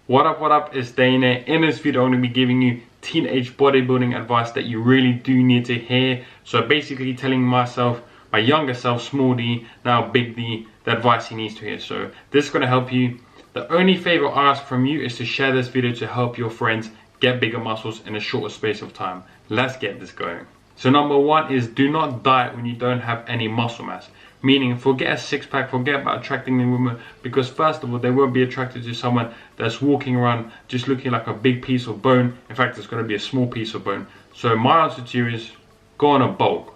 What up, it's Dane. In this video I'm going to be giving you teenage bodybuilding advice that you really do need to hear. So basically telling myself, my younger self, small d, now big D, the advice he needs to hear. So this is going to help you. The only favor I ask from you is to share this video to help your friends get bigger muscles in a shorter space of time. Let's get this going. So number one is do not diet when you don't have any muscle mass. Meaning forget a six-pack, forget about attracting the women, because first of all they won't be attracted to someone that's walking around just looking like a big piece of bone. In fact, it's going to be a small piece of bone. So my answer to you is go on a bulk,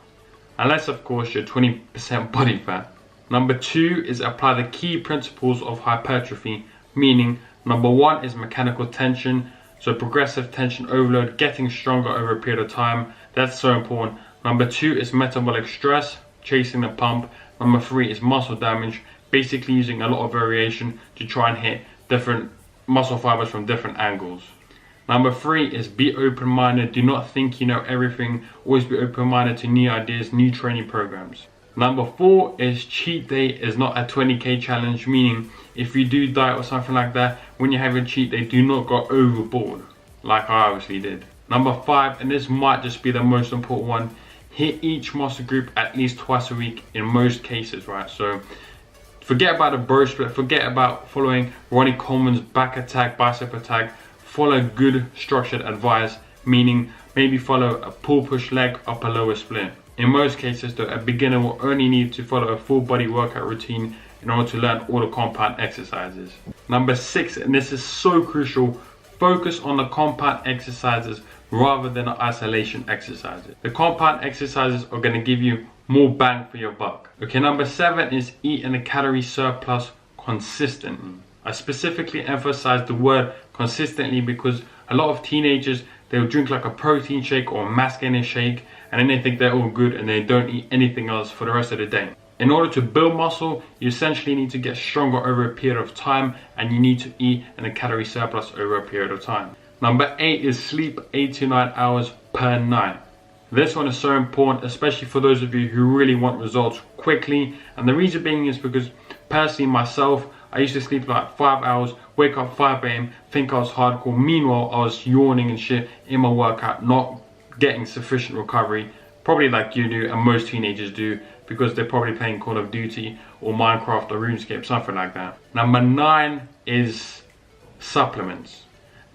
unless of course you're 20% body fat. Number two is apply the key principles of hypertrophy, meaning number one is mechanical tension. So progressive tension overload, getting stronger over a period of time. That's so important. Number two is metabolic stress, chasing the pump. Number three is muscle damage, basically using a lot of variation to try and hit different muscle fibers from different angles. Number three is be open-minded. Do not think you know everything. Always be open-minded to new ideas, new training programs. Number four is cheat day is not a 20k challenge, meaning if you do diet or something like that, when you have a cheat day, do not go overboard, like I obviously did. Number five, and this might just be the most important one, hit each muscle group at least twice a week in most cases, right? So forget about the bro split, forget about following Ronnie Coleman's back attack, bicep attack. Follow good structured advice, meaning maybe follow a pull push leg upper lower split. In most cases though, a beginner will only need to follow a full body workout routine in order to learn all the compound exercises. Number six, and this is so crucial, focus on the compound exercises rather than the isolation exercises. The compound exercises are going to give you more bang for your buck. Okay, number seven is eat in a calorie surplus consistently. I specifically emphasize the word consistently because a lot of teenagers, they'll drink like a protein shake or a mass gainer shake and then they think they're all good and they don't eat anything else for the rest of the day. In order to build muscle, you essentially need to get stronger over a period of time and you need to eat in a calorie surplus over a period of time. Number eight is sleep 8 to 9 hours per night. This one is so important, especially for those of you who really want results quickly. And the reason being is because personally myself, I used to sleep like 5 hours, wake up 5 AM, think I was hardcore. Meanwhile, I was yawning and shit in my workout, not getting sufficient recovery. Probably like you do and most teenagers do, because they're probably playing Call of Duty or Minecraft or RuneScape, something like that. Number nine is supplements.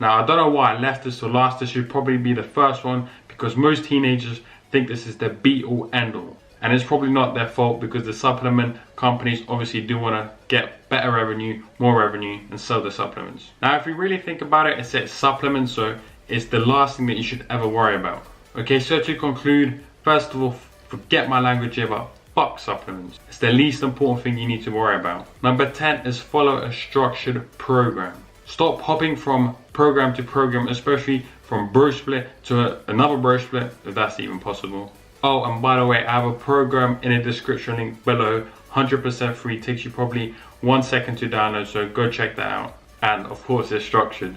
Now, I don't know why I left this to last. This should probably be the first one because most teenagers think this is the be all end all. And it's probably not their fault because the supplement companies obviously do want to get better revenue, more revenue, and sell the supplements. Now, if you really think about it, it says supplements, so it's the last thing that you should ever worry about. Okay, so to conclude, first of all, forget my language here, but fuck supplements. It's the least important thing you need to worry about. Number 10 is follow a structured program. Stop hopping from program to program, especially from bro split to another bro split, if that's even possible. Oh, and by the way, I have a program in the description link below, 100% free, takes you probably 1 second to download, so go check that out. And of course, it's structured.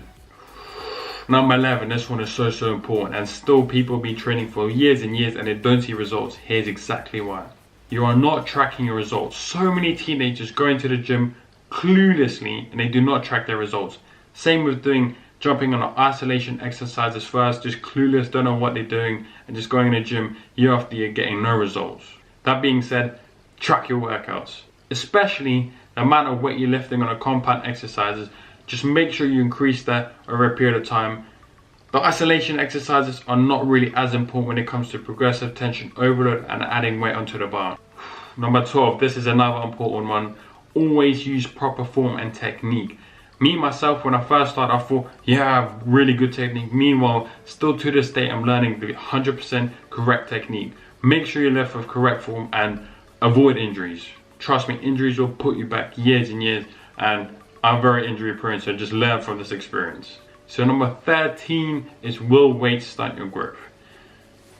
Number 11, this one is so important, and still people be training for years and years and they don't see results. Here's exactly why. You are not tracking your results. So many teenagers go into the gym cluelessly and they do not track their results. Same with jumping on isolation exercises first, just clueless, don't know what they're doing, and just going in the gym year after year getting no results. That being said, track your workouts, especially the amount of weight you're lifting on a compound exercises. Just make sure you increase that over a period of time. The isolation exercises are not really as important when it comes to progressive tension overload and adding weight onto the bar. Number 12, this is another important one. Always use proper form and technique. Me, myself, when I first started, I thought, yeah, I have really good technique. Meanwhile, still to this day, I'm learning the 100% correct technique. Make sure you're left with correct form and avoid injuries. Trust me, injuries will put you back years and years, and I'm very injury prone, so just learn from this experience. So number 13 is will weights stunt your growth?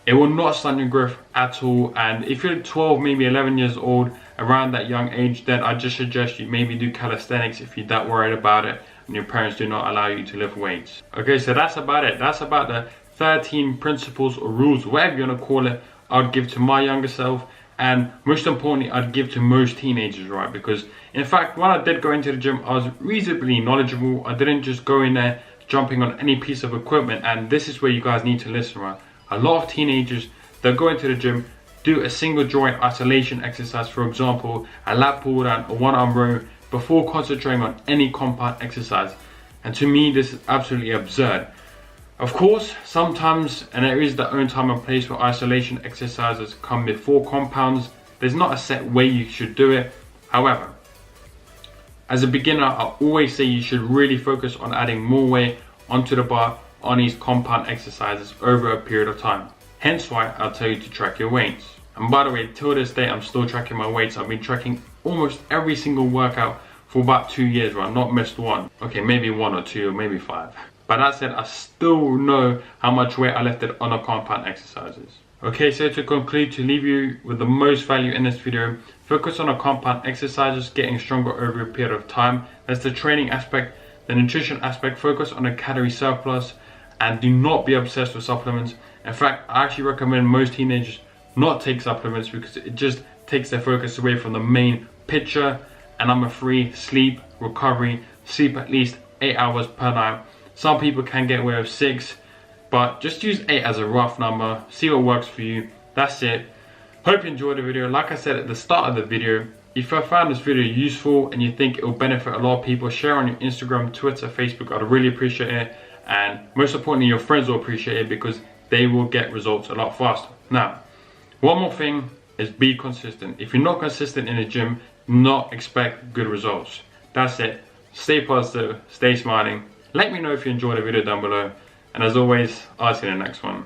It will not stunt your growth at all, and if you're 12, maybe 11 years old, around that young age, then I just suggest you maybe do calisthenics if you're that worried about it and your parents do not allow you to lift weights. Okay, so that's about it. That's about the 13 principles or rules, whatever you want to call it, I would give to my younger self. and most importantly, I'd give to most teenagers, right? Because in fact, when I did go into the gym, I was reasonably knowledgeable. I didn't just go in there jumping on any piece of equipment, and this is where you guys need to listen, right? A lot of teenagers, they'll go into the gym, do a single joint isolation exercise, for example, a lat pull down, a one arm row, before concentrating on any compound exercise. And to me, this is absolutely absurd. Of course, sometimes, and there is the own time and place where isolation exercises come before compounds. There's not a set way you should do it. However, as a beginner, I always say you should really focus on adding more weight onto the bar on these compound exercises over a period of time. Hence why I'll tell you to track your weights. And by the way, till this day, I'm still tracking my weights. I've been tracking almost every single workout for about 2 years, where I've not missed one. Okay, maybe 1 or 2, or maybe 5. But that said, I still know how much weight I lifted on the compound exercises. Okay, so to conclude, to leave you with the most value in this video, focus on the compound exercises, getting stronger over a period of time. That's the training aspect. The nutrition aspect, focus on a calorie surplus, and do not be obsessed with supplements. In fact, I actually recommend most teenagers not take supplements because it just takes their focus away from the main picture. And number 3, sleep, recovery. Sleep at least 8 hours per night. Some people can get away with 6, but just use 8 as a rough number. See what works for you. That's it. Hope you enjoyed the video. Like I said at the start of the video, if you found this video useful and you think it will benefit a lot of people, share on your Instagram, Twitter, Facebook. I'd really appreciate it. And most importantly, your friends will appreciate it because they will get results a lot faster. Now, one more thing is be consistent. If you're not consistent in the gym, not expect good results. That's it. Stay positive, stay smiling. Let me know if you enjoyed the video down below. And as always, I'll see you in the next one.